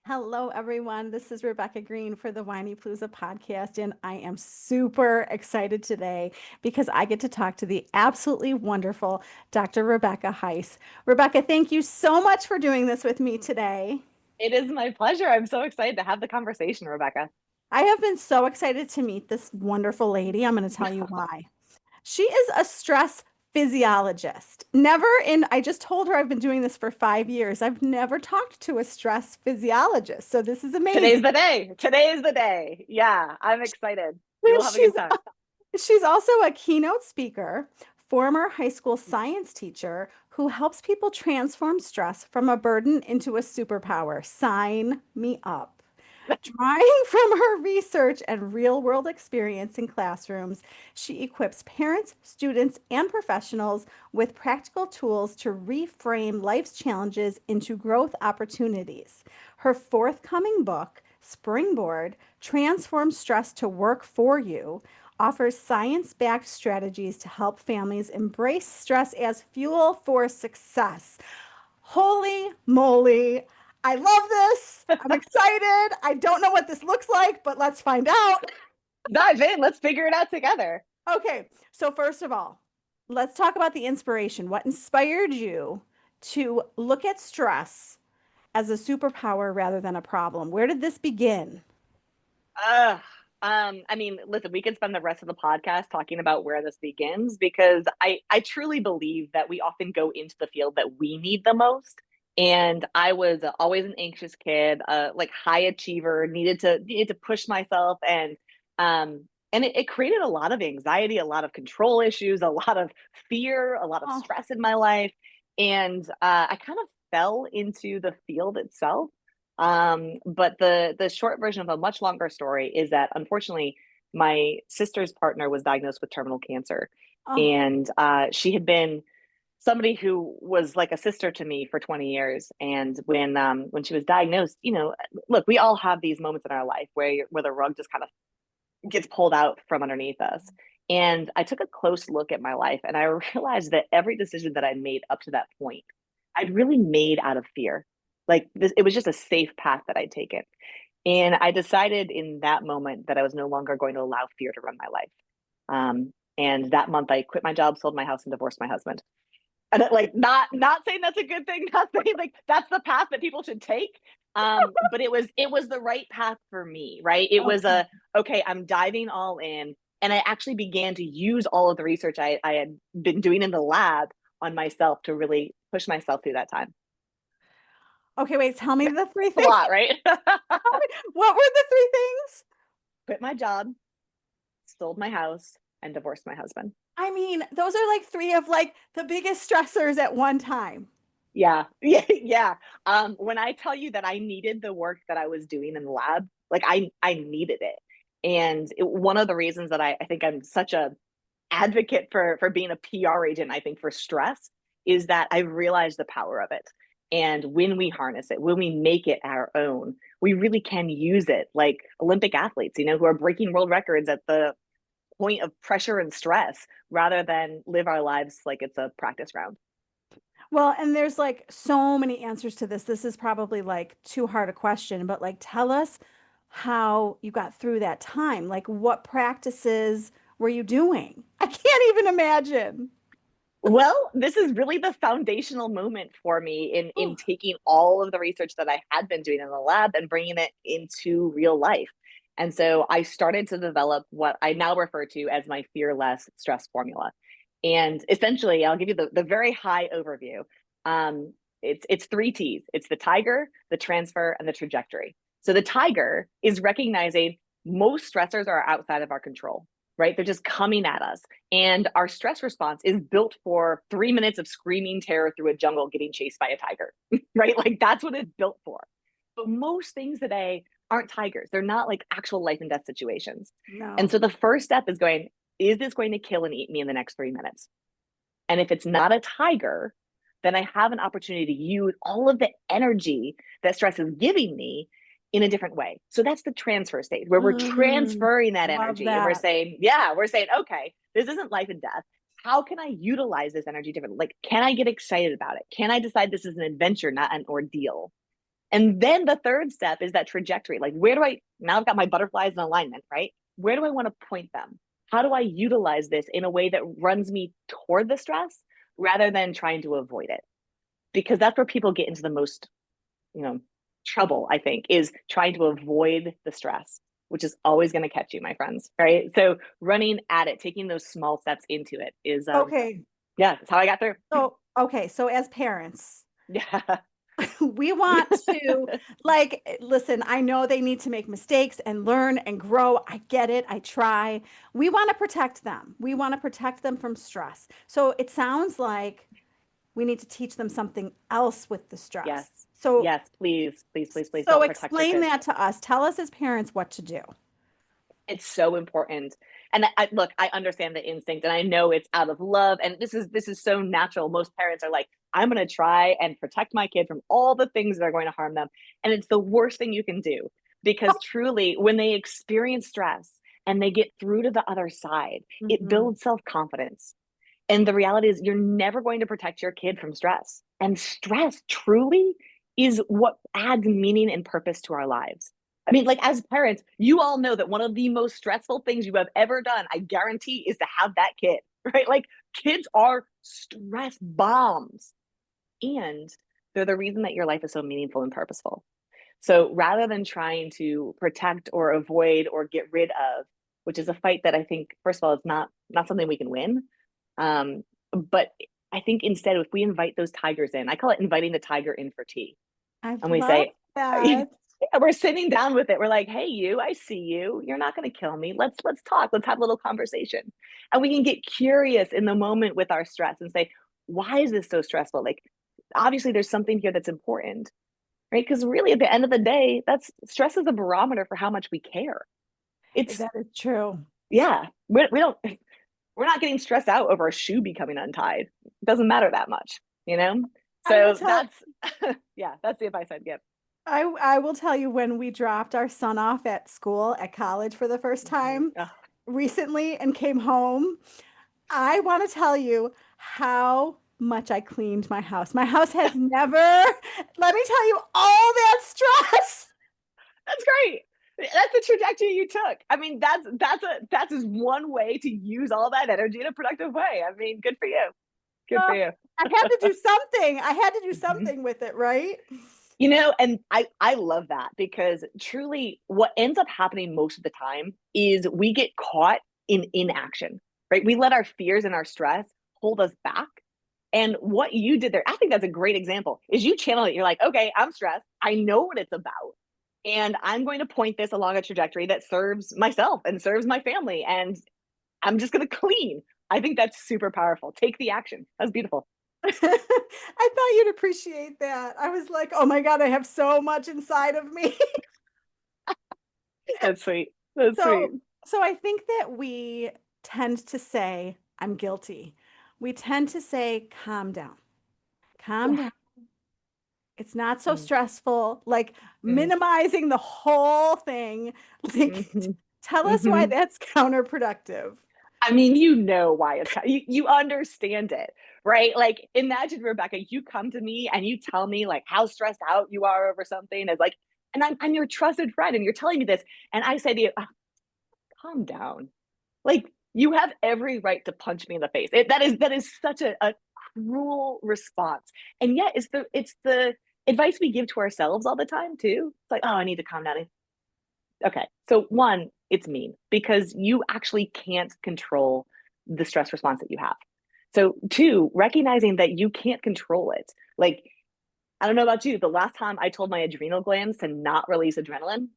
Hello, everyone. This is Rebecca Greene for the Whiny Palooza podcast, and I am super excited today because I get to talk to the absolutely wonderful Dr. Rebecca Heiss. Rebecca, thank you so much for doing this with me today. It is my pleasure. I'm so excited to have the conversation, Rebecca. I have been so excited to meet this wonderful lady. I'm going to tell you why. She is a stress physiologist. I just told her I've been doing this for 5 years. I've never talked to a stress physiologist. So this is Today's amazing. the day. Today's the day. Yeah, I'm excited. We will have a She's good time. She's also a keynote speaker, former high school science teacher who helps people transform stress from a burden into a superpower. Sign me up. Drawing from her research and real world experience in classrooms, she equips parents, students, and professionals with practical tools to reframe life's challenges into growth opportunities. Her forthcoming book, Springboard, Transform Stress to Work for You, offers science backed strategies to help families embrace stress as fuel for success. Holy moly! I love this. I'm excited. I don't know what this looks like, but let's find out. Dive in. Let's figure it out together. Okay, so first of all, let's talk about the inspiration. What inspired you to look at stress as a superpower rather than a problem? Where did this begin? Uh, listen, we could spend the rest of the podcast talking about where this begins because I truly believe that we often go into the field that we need the most. And I was always an anxious kid, like high achiever, needed to push myself, and it created a lot of anxiety, a lot of control issues, a lot of fear, a lot of Oh, stress in my life, and I kind of fell into the field itself. But the short version of a much longer story is that unfortunately, my sister's partner was diagnosed with terminal cancer, oh, and she had been somebody who was like a sister to me for 20 years. And when she was diagnosed, look, we all have these moments in our life where the rug just kind of gets pulled out from underneath us. And I took a close look at my life, and I realized that every decision that I made up to that point, I'd really made out of fear. Like this, it was just a safe path that I'd taken. And I decided in that moment that I was no longer going to allow fear to run my life. And that month, I quit my job, sold my house, and divorced my husband. And like, not saying that's a good thing, not saying like that's the path that people should take. But it was the right path for me, right? It was okay. a okay, I'm diving all in. And I actually began to use all of the research I had been doing in the lab on myself to really push myself through that time. Okay, wait, tell me the three A things. lot, right? What were the three things? Quit my job, sold my house, and divorced my husband. I mean, those are like three of like the biggest stressors at one time. Yeah, yeah. When I tell you that I needed the work that I was doing in the lab, like I needed it. And one of the reasons that I think I'm such a advocate for being a PR agent, I think for stress, is that I've realized the power of it. And when we harness it, when we make it our own, we really can use it like Olympic athletes, who are breaking world records at the point of pressure and stress rather than live our lives like it's a practice round. Well, and there's like so many answers to this. This is probably like too hard a question, but like tell us how you got through that time. Like what practices were you doing? I can't even imagine. Well, this is really the foundational moment for me in Oh, taking all of the research that I had been doing in the lab and bringing it into real life. And so I started to develop what I now refer to as my fearless stress formula. And essentially, I'll give you the very high overview. It's three T's. It's the tiger, the transfer, and the trajectory. So the tiger is recognizing most stressors are outside of our control, right? They're just coming at us. And our stress response is built for 3 minutes of screaming terror through a jungle getting chased by a tiger, right? Like that's what it's built for. But most things today aren't tigers. They're not like actual life and death situations. And no. so the first step is going, is this going to kill and eat me in the next 3 minutes? And if it's not a tiger, then I have an opportunity to use all of the energy that stress is giving me in a different way. So that's the transfer stage where we're Mm, transferring that love energy and we're that. saying, yeah, we're saying, okay, this isn't life and death. How can I utilize this energy differently? Like, can I get excited about it? Can I decide this is an adventure, not an ordeal? And then the third step is that trajectory. Like, where do I, now I've got my butterflies in alignment, right? Where do I want to point them? How do I utilize this in a way that runs me toward the stress rather than trying to avoid it? Because that's where people get into the most, you know, trouble, I think, is trying to avoid the stress, which is always going to catch you, my friends, right? So running at it, taking those small steps into it is, Okay. yeah, that's how I got through. So as parents, Yeah. we want to, like, listen, I know they need to make mistakes and learn and grow. I get it. I try. We want to protect them. We want to protect them from stress. So it sounds like we need to teach them something else with the stress. Yes. So Yes, please, please, please, please so don't protect your explain kids. that to us. Tell us as parents what to do. It's so important. And look, I understand the instinct and I know it's out of love. And this is so natural. Most parents are like, I'm going to try and protect my kid from all the things that are going to harm them. And it's the worst thing you can do because truly, when they experience stress and they get through to the other side, it Mhm. builds self-confidence. And the reality is, you're never going to protect your kid from stress. And stress truly is what adds meaning and purpose to our lives. I mean, like as parents, you all know that one of the most stressful things you have ever done, I guarantee, is to have that kid, right? Like kids are stress bombs. And they're the reason that your life is so meaningful and purposeful. So rather than trying to protect or avoid or get rid of, which is a fight that I think, first of all, it's not something we can win. But I think instead, if we invite those tigers in, I call it inviting the tiger in for tea. I And we love say, yeah, that. we're sitting down with it. We're like, hey, you, I see you. You're not going to kill me. Let's talk. Let's have a little conversation. And we can get curious in the moment with our stress and say, why is this so stressful? Like, obviously, there's something here that's important, right? Because really, at the end of the day, that's stress is a barometer for how much we care. It's That is true. yeah, we don't we're not getting stressed out over a shoe becoming untied. It doesn't matter that much, you know? I will So tell that's yeah, that's the advice I'd give. I will tell you when we dropped our son off at school at college for the first Mhm. time recently and came home, I want to tell you how much I cleaned my house. My house has never, let me tell you, all that stress. That's great. That's the trajectory you took. I mean, that's just one way to use all that energy in a productive way. I mean, good for you. Good for Uh, you. I had to do something. I had to do Mhm. something with it, right? You know, and I love that because truly what ends up happening most of the time is we get caught in inaction, right? We let our fears and our stress hold us back. And what you did there, I think that's a great example, is you channel it. You're like, okay, I'm stressed. I know what it's about. And I'm going to point this along a trajectory that serves myself and serves my family. And I'm just going to clean. I think that's super powerful. Take the action. That's beautiful. I thought you'd appreciate that. I was like, oh my God, I have so much inside of me. That's sweet. That's sweet. So, so I think that we tend to say, I'm guilty. We tend to say, calm down, calm Yeah. down. It's not so Mm, stressful, like mm, minimizing the whole thing. Like, mhm, tell us why mhm. that's counterproductive. I mean, you know why you understand it, right? Like, imagine Rebecca, you come to me and you tell me like how stressed out you are over something as like, and I'm your trusted friend, and you're telling me this, and I say to you, "Ah, calm down." Like, you have every right to punch me in the face. That is such a cruel response, and yet it's the advice we give to ourselves all the time too. It's like, oh, I need to calm down. Okay. So one, it's mean because you actually can't control the stress response that you have. So two, recognizing that you can't control it. Like, I don't know about you, the last time I told my adrenal glands to not release adrenaline,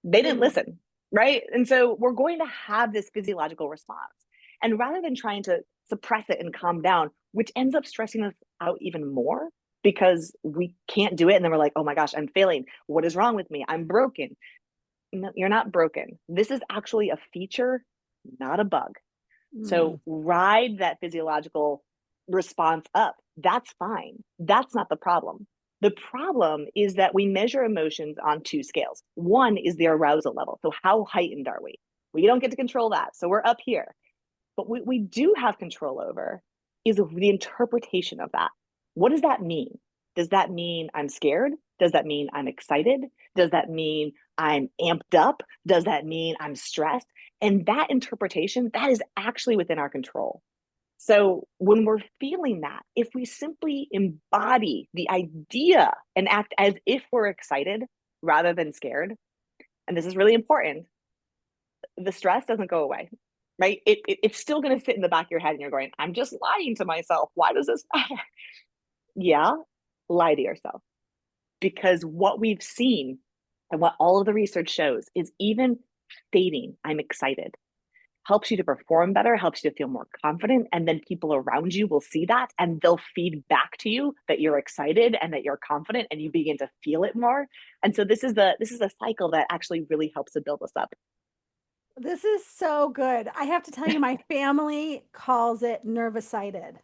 they didn't Mm. listen, right? And so we're going to have this physiological response. And rather than trying to suppress it and calm down, which ends up stressing us out even more because we can't do it. And then we're like, oh my gosh, I'm failing. What is wrong with me? I'm broken. No, you're not broken. This is actually a feature, not a bug. Mm. So ride that physiological response up. That's fine. That's not the problem. The problem is that we measure emotions on two scales. One is the arousal level. So, how heightened are we? We don't get to control that. So, we're up here. But what we do have control over is the interpretation of that. What does that mean? Does that mean I'm scared? Does that mean I'm excited? Does that mean I'm amped up? Does that mean I'm stressed? And that interpretation, that is actually within our control. So when we're feeling that, if we simply embody the idea and act as if we're excited rather than scared, and this is really important, the stress doesn't go away, right? It's still going to sit in the back of your head and you're going, I'm just lying to myself. Why does this matter? Yeah, lie to yourself. Because what we've seen and what all of the research shows is even stating I'm excited helps you to perform better, helps you to feel more confident. And then people around you will see that and they'll feed back to you that you're excited and that you're confident and you begin to feel it more. And so this is a cycle that actually really helps to build us up. This is so good. I have to tell you, my family calls it nervous-sighted.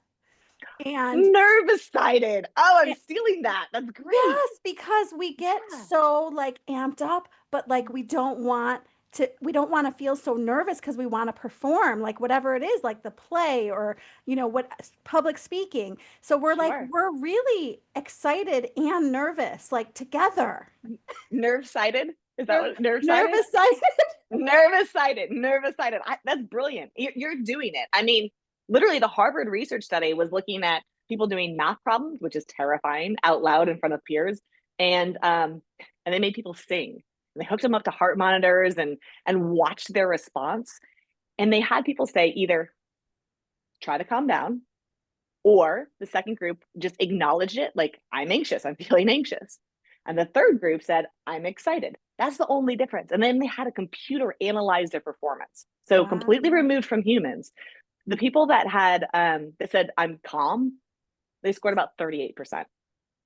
And Nervous sided. Oh, I'm it, stealing that. That's great. yes, because we get Yeah, so like amped up, but like we don't want to feel so nervous because we want to perform like whatever it is, like the play or what public speaking. So sure. we're really excited and nervous like together. Nerve sided. Is that Nerv- what nerve sided? Nervous. Nervous sided. Nervous sided. That's brilliant. You're doing it. I mean, literally, the Harvard research study was looking at people doing math problems, which is terrifying, out loud in front of peers, and they made people sing. And they hooked them up to heart monitors and watched their response. And they had people say either try to calm down, or the second group just acknowledged it, like, I'm anxious, I'm feeling anxious. And the third group said, I'm excited. That's the only difference. And then they had a computer analyze their performance. So completely Wow. removed from humans. The people that said, I'm calm, they scored about 38%.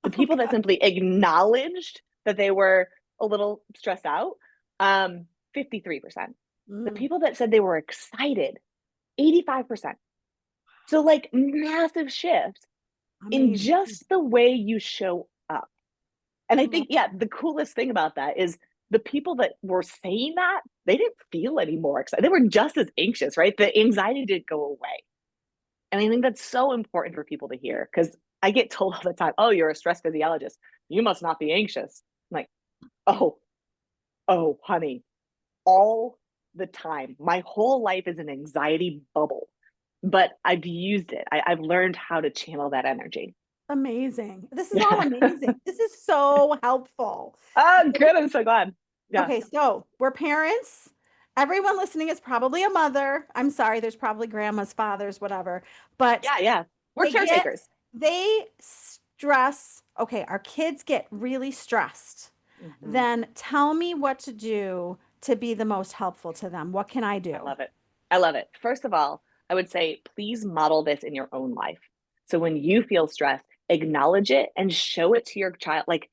The Oh people that God. simply acknowledged that they were a little stressed out, 53%. The Mm, people that said they were excited, 85%. So, like, massive shift in amazing. just the way you show up. And I I love think, yeah, the coolest thing about that is the people that were saying that, they didn't feel any more excited. They were just as anxious, right? The anxiety didn't go away. And I think that's so important for people to hear because I get told all the time, oh, you're a stress physiologist. You must not be anxious. I'm like, oh, oh, honey, all the time. My whole life is an anxiety bubble, but I've used it. I've learned how to channel that energy. amazing. This is all Yeah. amazing. This is so helpful. Oh, good. I'm so glad. Yeah. Okay, so we're parents. Everyone listening is probably a mother. I'm sorry, there's probably grandmas, fathers, whatever. But Yeah. Yeah. We're they get, caretakers. they stress. Okay, our kids get really stressed. Hmm. Then tell me what to do to be the most helpful to them. What can I I do? love it. I love it. First of all, I would say please model this in your own life. So when you feel stressed, acknowledge it and show it to your child. Like,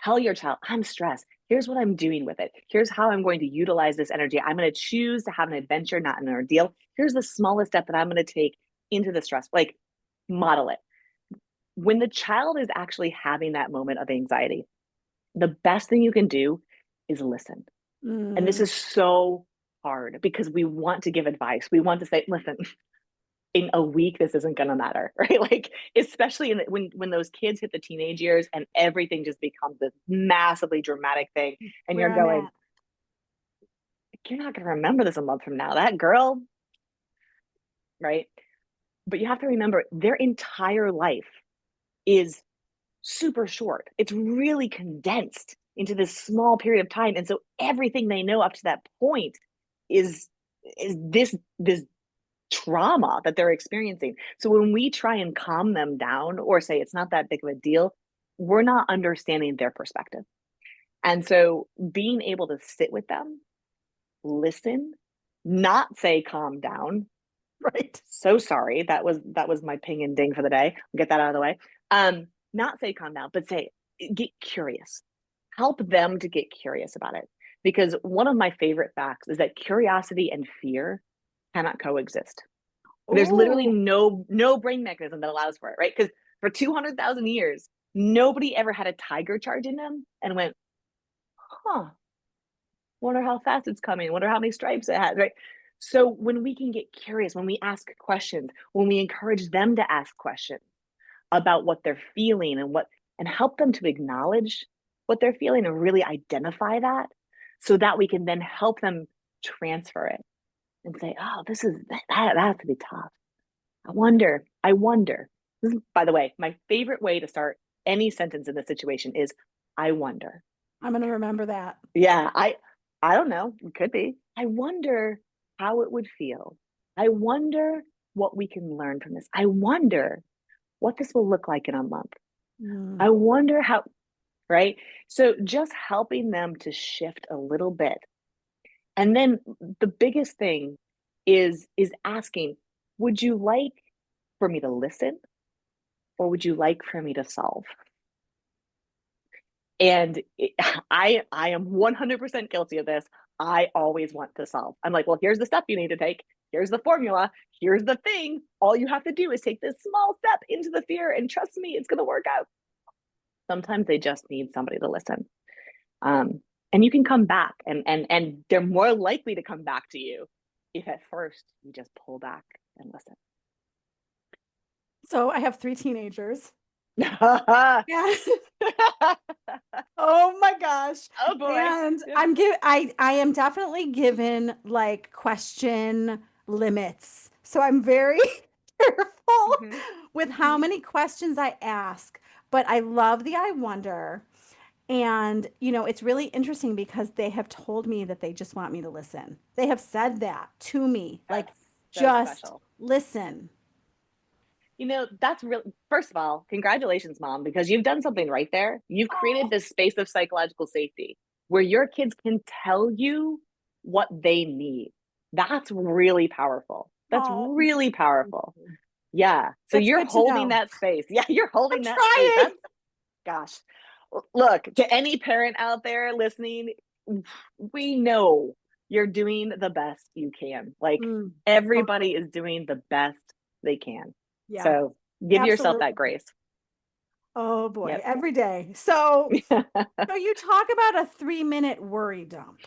tell your child, I'm stressed. Here's what I'm doing with it. Here's how I'm going to utilize this energy. I'm going to choose to have an adventure, not an ordeal. Here's the smallest step that I'm going to take into the stress. Like, model it. When the child is actually having that moment of anxiety, the best thing you can do is listen. And this Mm, is so hard because we want to give advice. We want to say, listen, in a week, this isn't going to matter, right? Like, especially when those kids hit the teenage years and everything just becomes this massively dramatic thing. And you're where I'm going, at. you're not going to remember this a month from now. That girl, right? But you have to remember their entire life is super short. It's really condensed into this small period of time. And so everything they know up to that point is is this trauma that they're experiencing. So when we try and calm them down or say it's not that big of a deal, we're not understanding their perspective. And so being able to sit with them, listen, not say calm down. Right. So sorry. That was my ping and ding for the day. I'll get that out of the way. Not say calm down, but say get curious. Help them to get curious about it. Because one of my favorite facts is that curiosity and fear cannot coexist. There's literally Oh, no brain mechanism that allows for it, right? Because for 200,000 years, nobody ever had a tiger charge in them and went, huh, wonder how fast it's coming, wonder how many stripes it has, right? So when we can get curious, when we ask questions, when we encourage them to ask questions, about what they're feeling and help them to acknowledge what they're feeling and really identify that so that we can then help them transfer it and say, oh, that has to be tough. I wonder. This is, by the way, my favorite way to start any sentence in this situation is, I wonder. I'm going to remember that. Yeah, I don't know. It could be. I wonder how it would feel. I wonder what we can learn from this. I wonder what this will look like in a month. Mm. I wonder how, right? So just helping them to shift a little bit. And then the biggest thing is asking, would you like for me to listen or would you like for me to solve? And I am 100% guilty of this. I always want to solve. I'm like, well, here's the step you need to take. Here's the formula. Here's the thing. All you have to do is take this small step into the fear and trust me, it's going to work out. Sometimes they just need somebody to listen. And you can come back and they're more likely to come back to you if at first you just pull back and listen. So I have 3 teenagers. Oh Yeah. Oh my gosh. boy. And Yeah. I am definitely given like question limits. So I'm very careful Mm-hmm. with how Mm-hmm. many questions I ask, but I love the I wonder. And, it's really interesting because they have told me that they just want me to listen. They have said that to me, like, That's so just special. listen. That's really, first of all, congratulations, mom, because you've done something right there. You've created Oh, this space of psychological safety where your kids can tell you what they need. That's really powerful. That's oh, really powerful. Yeah. So that's you're good to holding know. that space. Yeah, you're I'm holding that space. trying. That's, gosh. Look, to any parent out there listening, we know you're doing the best you can. Like Mm, everybody totally. is doing the best they can. Yeah, So give yourself that absolutely. grace. Oh boy, Yep. every day. So you talk about a 3-minute worry dump.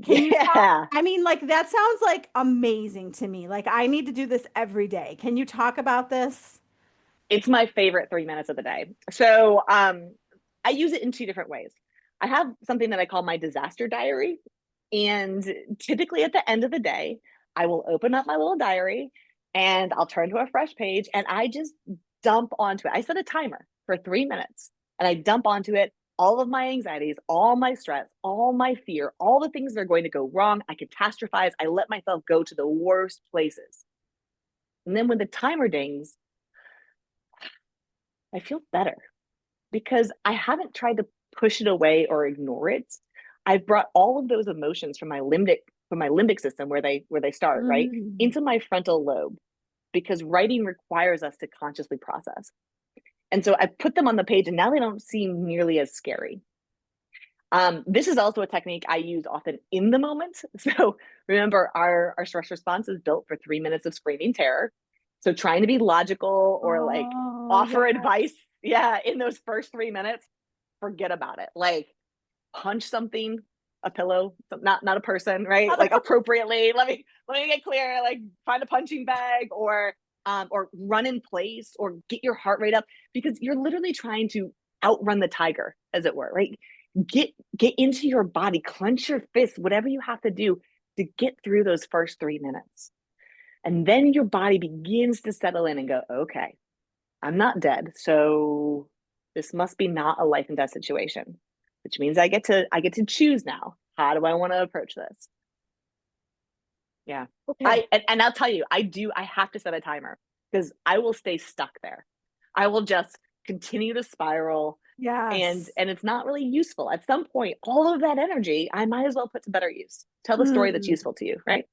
Can you talk? Yeah. I mean, like that sounds like amazing to me. Like I need to do this every day. Can you talk about this? It's my favorite 3 minutes of the day. So I use it in two different ways. I have something that I call my disaster diary. And typically at the end of the day, I will open up my little diary and I'll turn to a fresh page and I just dump onto it. I set a timer for 3 minutes and I dump onto it all of my anxieties, all my stress, all my fear, all the things that are going to go wrong. I catastrophize. I let myself go to the worst places. And then when the timer dings, I feel better because I haven't tried to push it away or ignore it. I've brought all of those emotions from my limbic system where they start, right? Mm. Into my frontal lobe because writing requires us to consciously process. And so I put them on the page and now they don't seem nearly as scary. This is also a technique I use often in the moment. So remember, our stress response is built for 3 minutes of screaming terror. So trying to be logical or like Oh, offer yes. advice, yeah, in those first 3 minutes, forget about it. Like punch something, a pillow, not a person, right? Other Like appropriately. Let me get clear. Like find a punching bag or run in place or get your heart rate up because you're literally trying to outrun the tiger, as it were, right? Get into your body, clench your fists, whatever you have to do to get through those first 3 minutes. And then your body begins to settle in and go, okay, I'm not dead. So this must be not a life and death situation, which means I get to choose now. How do I want to approach this? Yeah. Okay. And I'll tell you, I have to set a timer because I will stay stuck there. I will just continue to spiral and Yes. and it's not really useful. At some point, all of that energy, I might as well put to better use. Tell the story that's Mm. useful to you, right?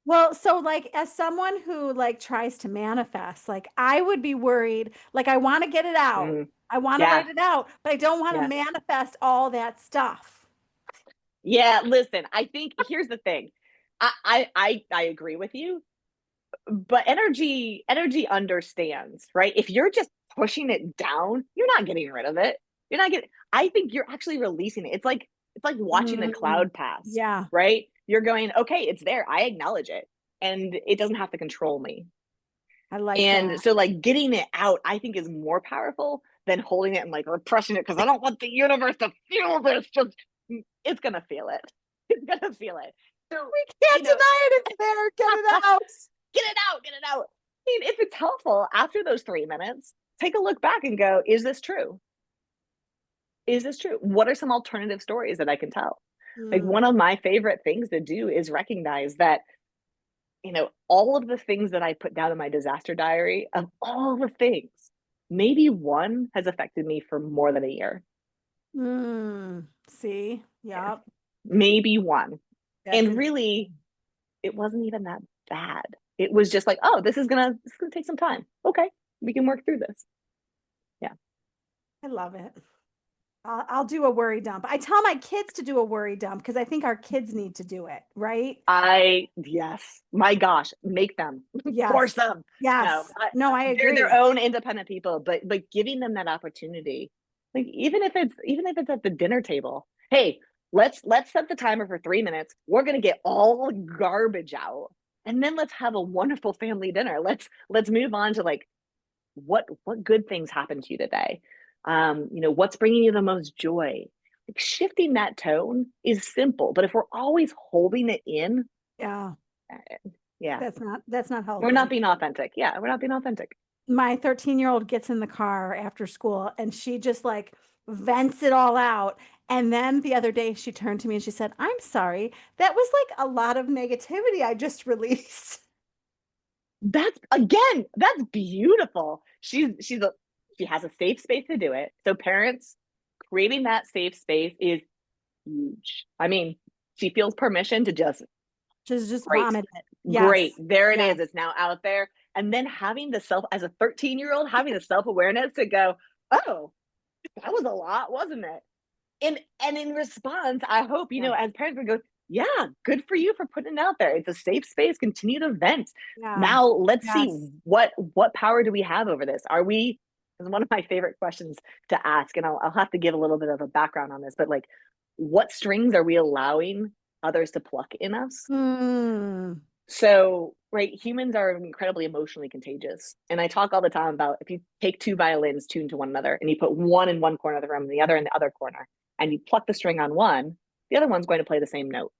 Well, so like as someone who like tries to manifest, like I would be worried, like I want to get it out. Mm, I want to yeah, write it out, but I don't want to yeah. manifest all that stuff. Yeah, listen, I think here's the thing. I agree with you, but energy understands, right? If you're just pushing it down, you're not getting rid of it. You're not getting I think you're actually releasing it. It's like watching the Mm. cloud pass, Yeah. right? You're going, okay, it's there. I acknowledge it. And it doesn't have to control me. I like And that. so like getting it out, I think is more powerful than holding it and like repressing it because I don't want the universe to feel this. Just it's gonna feel it. It's gonna feel it. So, We you can't know, deny it. It's there. Get it out. get it out, get it out. I mean, if it's helpful after those 3 minutes, take a look back and go, is this true? Is this true? What are some alternative stories that I can tell? Like Mm, one of my favorite things to do is recognize that, all of the things that I put down in my disaster diary, of all the things, maybe one has affected me for more than a year. see, Yeah. yep. Maybe one. That's And it. really, it wasn't even that bad. It was just like, oh, this is gonna take some time. Okay, we can work through this. Yeah. I love it. I'll do a worry dump. I tell my kids to do a worry dump because I think our kids need to do it, right? Yes, my gosh, make them, force Yes. them. No, Yes. No, I they're their agree. own independent people, but giving them that opportunity, like even if it's at the dinner table. Hey, let's set the timer for 3 minutes. We're gonna get all garbage out, and then let's have a wonderful family dinner. Let's move on to like what good things happened to you today. What's bringing you the most joy. Like shifting that tone is simple, but if we're always holding it in, Yeah. yeah, That's not we're not healthy. being authentic. Yeah, we're not being authentic. My 13-year-old gets in the car after school and she just like vents it all out. And then the other day she turned to me and she said, "I'm sorry. That was like a lot of negativity I just released." That's beautiful. She has a safe space to do it. So parents creating that safe space is huge. I mean, she feels permission to just Just great, vomit it. great. Yes. There it is. Yes. It's now out there. And then having the self as a 13-year-old, having the self-awareness to go, oh, that was a lot, wasn't it? And in response, I hope, Yeah. as parents would go, yeah, good for you for putting it out there. It's a safe space. Continue to vent. Yeah. Now let's see Yes. what power do we have over this? Are we this is one of my favorite questions to ask, and I'll have to give a little bit of a background on this, but like what strings are we allowing others to pluck in us? Mm. So, right, humans are incredibly emotionally contagious. And I talk all the time about if you take two violins tuned to one another and you put one in one corner of the room and the other in the other corner, and you pluck the string on one, the other one's going to play the same note.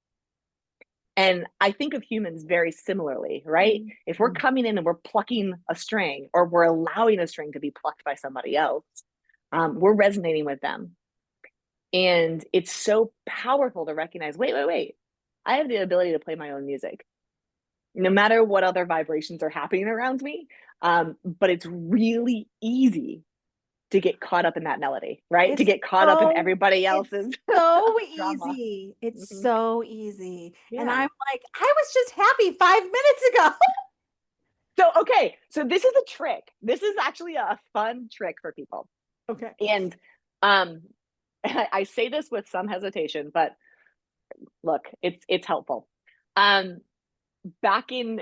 And I think of humans very similarly, right? If we're coming in and we're plucking a string or we're allowing a string to be plucked by somebody else, we're resonating with them. And it's so powerful to recognize wait. I have the ability to play my own music no matter what other vibrations are happening around me. But it's really easy to get caught up in that melody, right? To It's get caught up in so everybody it's else's so drama. easy. It's Mm-hmm. so easy. And Yeah. I'm like, I was just happy 5 minutes ago. So this is a trick. This is actually a fun trick for people. Okay. And um, I say this with some hesitation, but look, it's helpful. Um, back in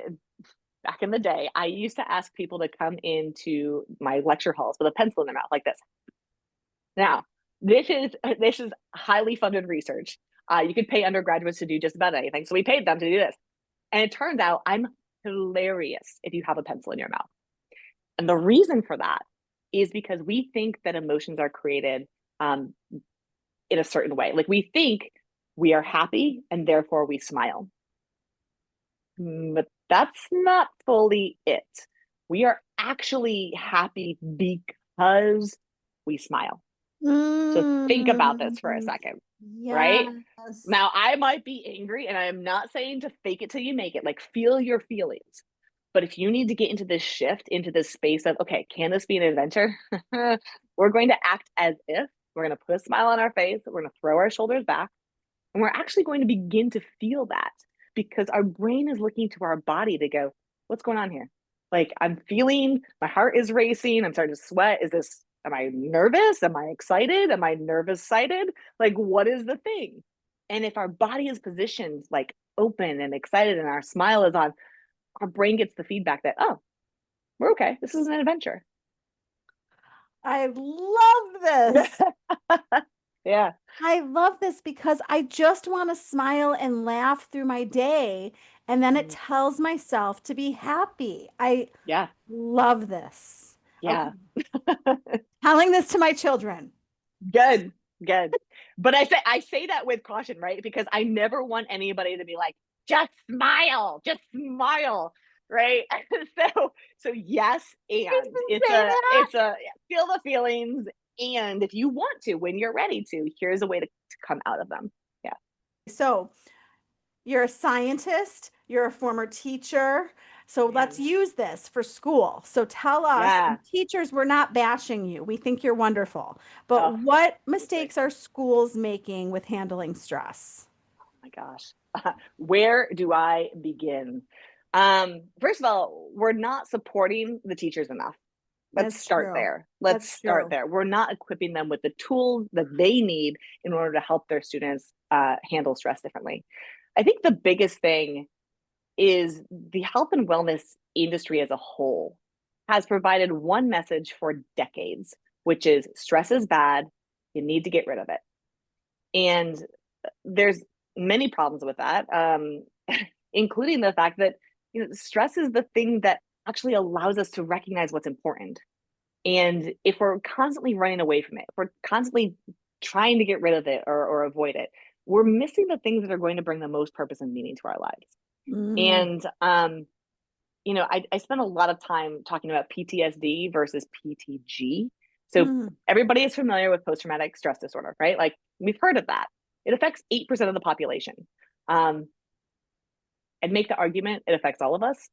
back in the day, I used to ask people to come into my lecture halls with a pencil in their mouth like this. Now, this is highly funded research. You could pay undergraduates to do just about anything, so we paid them to do this. And it turns out I'm hilarious if you have a pencil in your mouth. And the reason for that is because we think that emotions are created um, in a certain way. Like we think we are happy and therefore we smile. But that's not fully it. We are actually happy because we smile. So think about this for a Mm, second, right? yes. Now, I might be angry, and I am not saying to fake it till you make it, like feel your feelings. But if you need to get into this shift, into this space of, okay, can this be an adventure? We're going to act as if we're going to put a smile on our face, we're going to throw our shoulders back, and we're actually going to begin to feel that because our brain is looking to our body to go, what's going on here? Like, I'm feeling my heart is racing. I'm starting to sweat. Am I nervous? Am I excited? Am I nervous sighted? Like, what is the thing? And if our body is positioned like open and excited and our smile is on, our brain gets the feedback that, oh, we're okay. This is an adventure. I love this. Yeah. I love this because I just want to smile and laugh through my day. And then it Mm. tells myself to be happy. I Yeah. love this. Okay. Yeah. Telling this to my children. Good, good. But I say that with caution, right? Because I never want anybody to be like, just smile, right? So so yes, Please and didn't say that. it's a feel the feelings, and if you want to, when you're ready to, here's a way to come out of them. Yeah. So you're a scientist, you're a former teacher. So let's Man. use this for school. So tell us, Yeah. and teachers, we're not bashing you. We think you're wonderful. But Oh, what you're great. mistakes are schools making with handling stress? My gosh. Where do I begin? First of all, we're not supporting the teachers enough. Let's That's start true. there. Let's That's start true. there. We're not equipping them with the tools that they need in order to help their students handle stress differently. I think the biggest thing is the health and wellness industry as a whole has provided one message for decades, which is stress is bad. You need to get rid of it. And there's many problems with that, including the fact that stress is the thing that actually allows us to recognize what's important. And if we're constantly running away from it, if we're constantly trying to get rid of it or avoid it, we're missing the things that are going to bring the most purpose and meaning to our lives. Mm, And I spent a lot of time talking about PTSD versus PTG. So mm, everybody is familiar with post-traumatic stress disorder, right? Like we've heard of that. It affects 8% of the population. Um, I'd make the argument it affects all of us,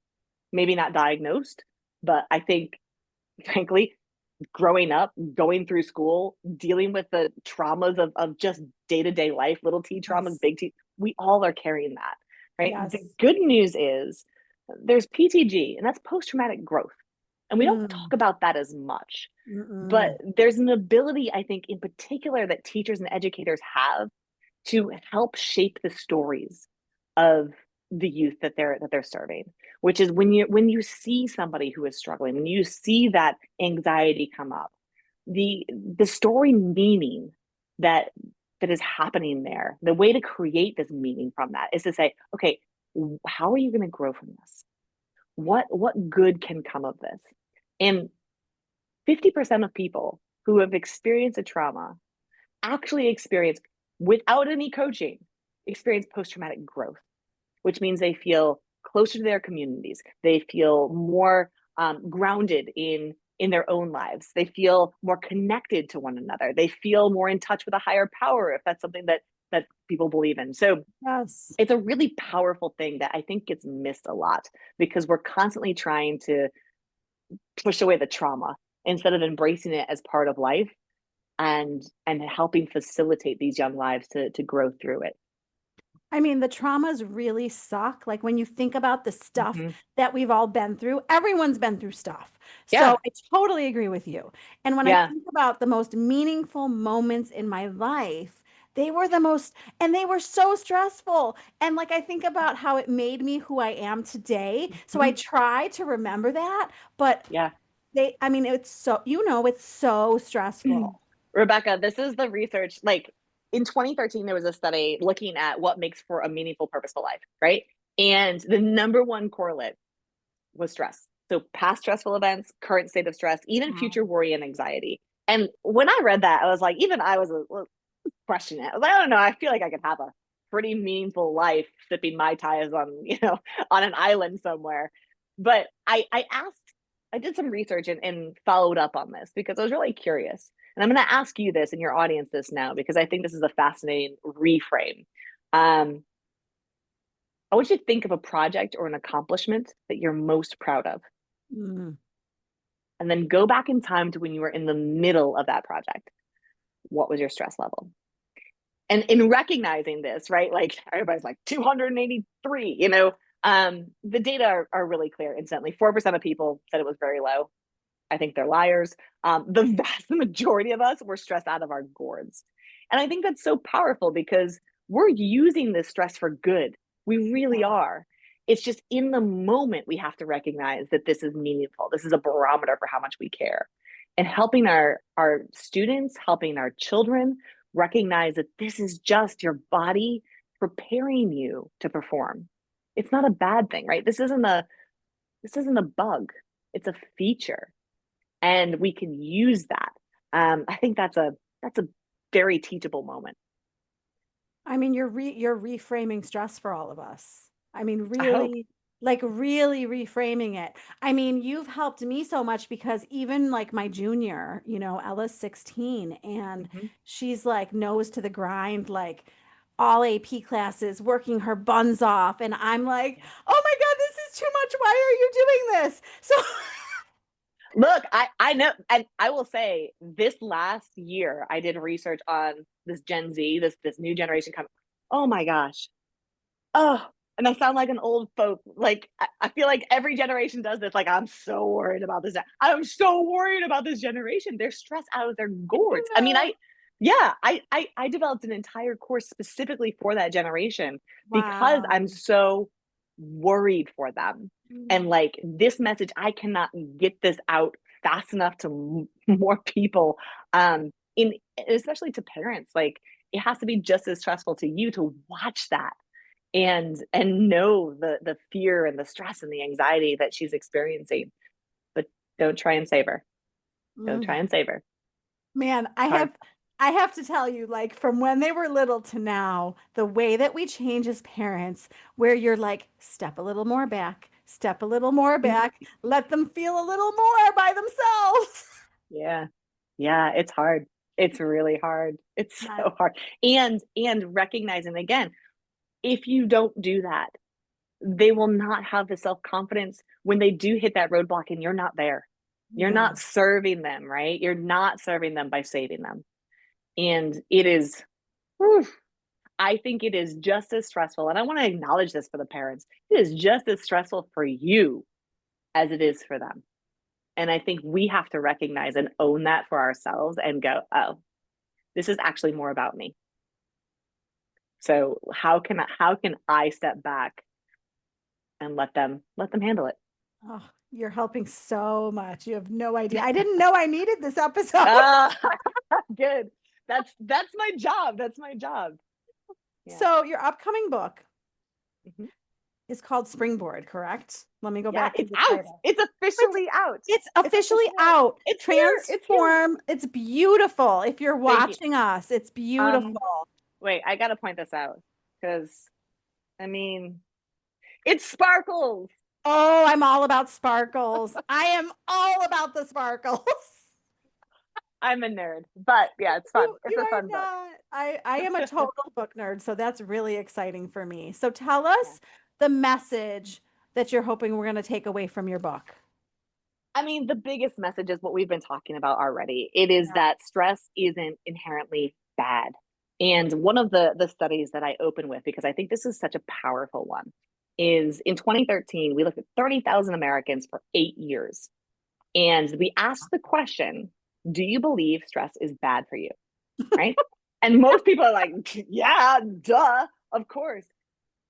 maybe not diagnosed, but I think, frankly, growing up, going through school, dealing with the traumas of just day to day life, little t traumas, yes. big T, we all are carrying that, right? The Yes. good news is there's PTG, and that's post traumatic growth. And we don't talk Mm, about that as much. But mm-mm. there's an ability, I think, in particular, that teachers and educators have to help shape the stories of the youth that they're serving, which is when you see somebody who is struggling, when you see that anxiety come up, the story meaning that that is happening there, the way to create this meaning from that is to say, okay, how are you going to grow from this? What good can come of this? And 50% of people who have experienced a trauma actually experience, without any coaching, experience post-traumatic growth, which means they feel closer to their communities. They feel more grounded in their own lives. They feel more connected to one another. They feel more in touch with a higher power, if that's something that people believe in. So Yes. it's a really powerful thing that I think gets missed a lot because we're constantly trying to push away the trauma instead of embracing it as part of life and helping facilitate these young lives to grow through it. I mean, the traumas really suck. Like when you think about the stuff Mm-hmm. that we've all been through, everyone's been through stuff. So Yeah, I totally agree with you. And when I yeah. think about the most meaningful moments in my life, they were the most, and they were so stressful. And like I think about how it made me who I am today. So I Mhm. try to remember that, but Yeah. I mean, it's so, it's so stressful. Rebecca, this is the research. Like in 2013, there was a study looking at what makes for a meaningful, purposeful life, right? And the number one correlate was stress. So past stressful events, current state of stress, even Wow. future worry and anxiety. And when I read that, I was like, even I was question it. I was like, I don't know. I feel like I could have a pretty meaningful life sipping mai tais on an island somewhere. But I did some research and followed up on this because I was really curious. And I'm going to ask you this and your audience this now because I think this is a fascinating reframe. Um, I want you to think of a project or an accomplishment that you're most proud of, Mm. and then go back in time to when you were in the middle of that project. What was your stress level? And in recognizing this, right, like everybody's like 283, the data are really clear instantly. 4% of people said it was very low. I think they're liars. The vast majority of us were stressed out of our gourds. And I think that's so powerful because we're using this stress for good. We really Yeah. are. It's just in the moment we have to recognize that this is meaningful. This is a barometer for how much we care. And helping our students, helping our children recognize that this is just your body preparing you to perform. It's not a bad thing, right? This isn't a bug. It's a feature, and we can use that. I think that's a very teachable moment. I mean, you're reframing stress for all of us. I mean, I hope. really, like really reframing it. I mean, you've helped me so much because even like my junior, Ella's 16 and Mhm. she's like nose to the grind, like all AP classes, working her buns off. And I'm like, oh my God, this is too much. Why are you doing this? So Look, I know, and I will say this last year I did research on this Gen Z, this new generation coming. Oh my gosh. Oh, and I sound like an old folk. Like I feel like every generation does this. Like I'm so worried about this. I'm so worried about this generation. They're stressed out of their gourds. I mean, no. yeah, I developed an entire course specifically for that generation because I'm Wow. so worried for them. And like this message, I cannot get this out fast enough to more people. In especially to parents, like it has to be just as stressful to you to watch that and know the fear and the stress and the anxiety that she's experiencing. But don't try and save her. Don't try Mm. and save her. Man, It's hard. I have to tell you, like from when they were little to now, the way that we change as parents, where you're like, step a little more back, step a little more back, let them feel a little more by themselves. Yeah. Yeah, it's hard. It's really hard. It's I- so hard. And recognizing again, if you don't do that, they will not have the self-confidence when they do hit that roadblock and you're not there. You're Yeah. not serving them, right? You're not serving them by saving them. And it is, whew, I think it is just as stressful. And I want to acknowledge this for the parents. It is just as stressful for you as it is for them. And I think we have to recognize and own that for ourselves and go, oh, this is actually more about me. So how can I step back and let them handle it? Oh, you're helping so much. You have no idea. I didn't know I needed this episode. Ah, good. That's my job. That's my job. Yeah. So, your upcoming book Mhm. is called Springboard, correct? Let me go Yeah, back to it's the out. title. It's It's officially out. it's It's officially officially out. out. It's here. It's here. Transform. It's beautiful. If you're Thank you. watching us, it's Um, beautiful. wait, I gotta point this out because I mean, it sparkles. Oh, I'm all about sparkles. I am all about the sparkles. I'm a nerd, but yeah, it's fun. You It's a are fun book. not. I am a total book nerd, so that's really exciting for me. So tell Yeah. us the message that you're hoping we're going to take away from your book. I mean, the biggest message is what we've been talking about already. It is Yeah. that stress isn't inherently bad. And one of the studies that I open with, because I think this is such a powerful one, is in 2013, we looked at 30,000 Americans for 8 years. And we asked the question, do you believe stress is bad for you? Right? And most people are like, yeah, duh, of course.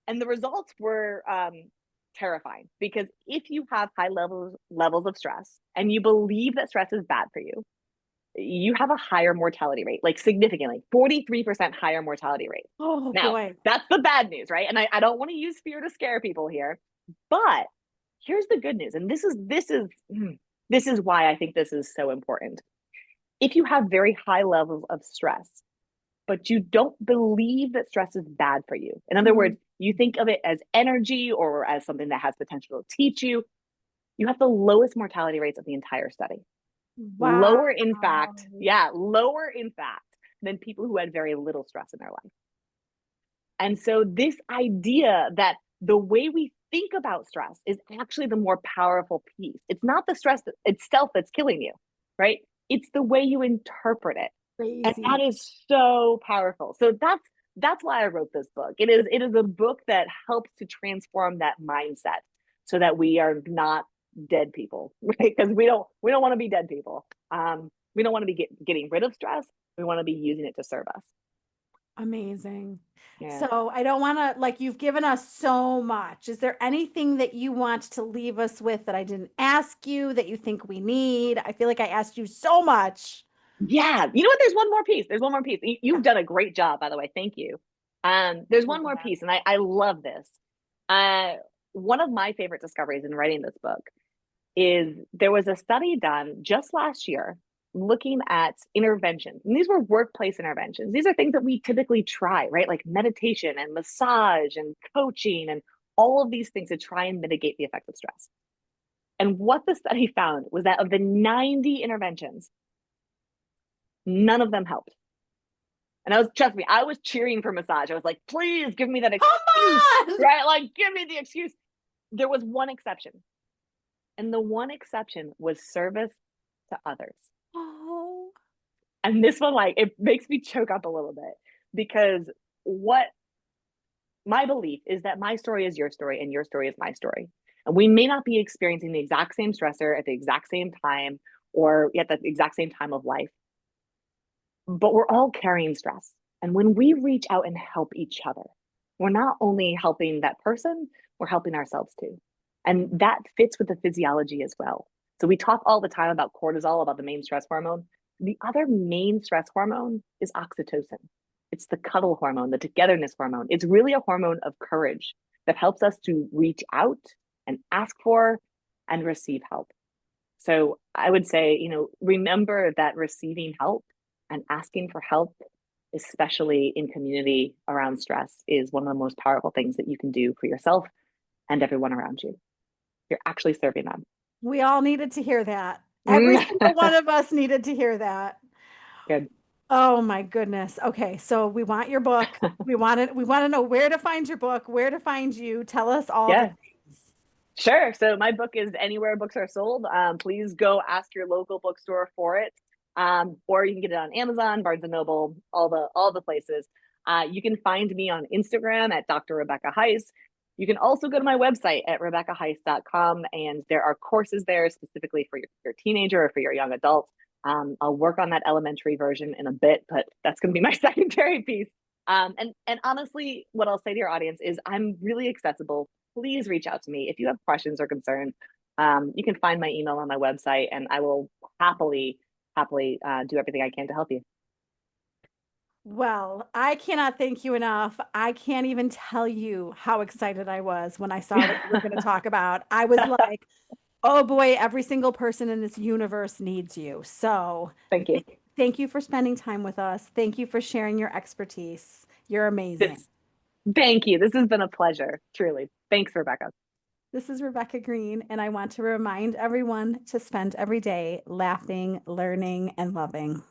And the results were terrifying because if you have high levels of stress and you believe that stress is bad for you, you have a higher mortality rate, like significantly 43% higher mortality rate. Oh Now, boy. that's the bad news, right? And I don't want to use fear to scare people here, but here's the good news. And this is why I think this is so important. If you have very high levels of stress, but you don't believe that stress is bad for you. In other Mhm. words, you think of it as energy or as something that has potential to teach you. You have the lowest mortality rates of the entire study. Wow. Lower in fact than people who had very little stress in their life. And so, this idea that the way we think about stress is actually the more powerful piece. It's not the stress itself that's killing you, right? It's the way you interpret it. And that Crazy. is so powerful. So that's why I wrote this book. It is a book that helps to transform that mindset so that we are not dead people, right? Because we don't want to be dead people. We don't want to be getting rid of stress. We want to be using it to serve us. Amazing. Yeah. So I don't want to, like, you've given us so much. Is there anything that you want to leave us with that I didn't ask you that you think we need? I feel like I asked you so much. Yeah. You know what? There's one more piece. There's one more piece. You've done a great job, by the way. Thank you. There's one more piece, and I love this. Uh, One of my favorite discoveries in writing this book is there was a study done just last year looking at interventions. And these were workplace interventions. These are things that we typically try, right? Like meditation and massage and coaching and all of these things to try and mitigate the effects of stress. And what the study found was that of the 90 interventions, none of them helped. And I was, trust me, I was cheering for massage. I was like, please give me that excuse, Come on! right? Like, give me the excuse. There was one exception. And the one exception was service to others. Oh, And this one, like, it makes me choke up a little bit because what my belief is that my story is your story and your story is my story. And we may not be experiencing the exact same stressor at the exact same time or at the exact same time of life, but we're all carrying stress. And when we reach out and help each other, we're not only helping that person, we're helping ourselves too. And that fits with the physiology as well. So we talk all the time about cortisol, about the main stress hormone. The other main stress hormone is oxytocin. It's the cuddle hormone, the togetherness hormone. It's really a hormone of courage that helps us to reach out and ask for and receive help. So I would say, remember that receiving help and asking for help, especially in community around stress, is one of the most powerful things that you can do for yourself and everyone around you. You're actually serving them. we all needed to hear that. Every single one of us needed to hear that. Good. Oh my goodness. Okay, so we want your book. We want to know where to find your book, where to find you. Tell us all the Yeah. things. Sure. So my book is anywhere books are sold. Please go ask your local bookstore for it, or you can get it on Amazon, Barnes and Noble, all the places. You can find me on Instagram at Dr. Rebecca Heiss. You can also go to my website at RebeccaHeiss.com, and there are courses there specifically for your teenager or for your young adult. I'll work on that elementary version in a bit, but that's going to be my secondary piece. And honestly, what I'll say to your audience is I'm really accessible. Please reach out to me if you have questions or concerns. You can find my email on my website, and I will happily do everything I can to help you. Well, I cannot thank you enough. I can't even tell you how excited I was when I saw what you were going to talk about. I was like, oh boy, every single person in this universe needs you. So Thank you. thank you for spending time with us. Thank you for sharing your expertise. You're amazing. This, Thank you. This has been a pleasure, truly. Thanks, Rebecca. This is Rebecca Greene, and I want to remind everyone to spend every day laughing, learning, and loving.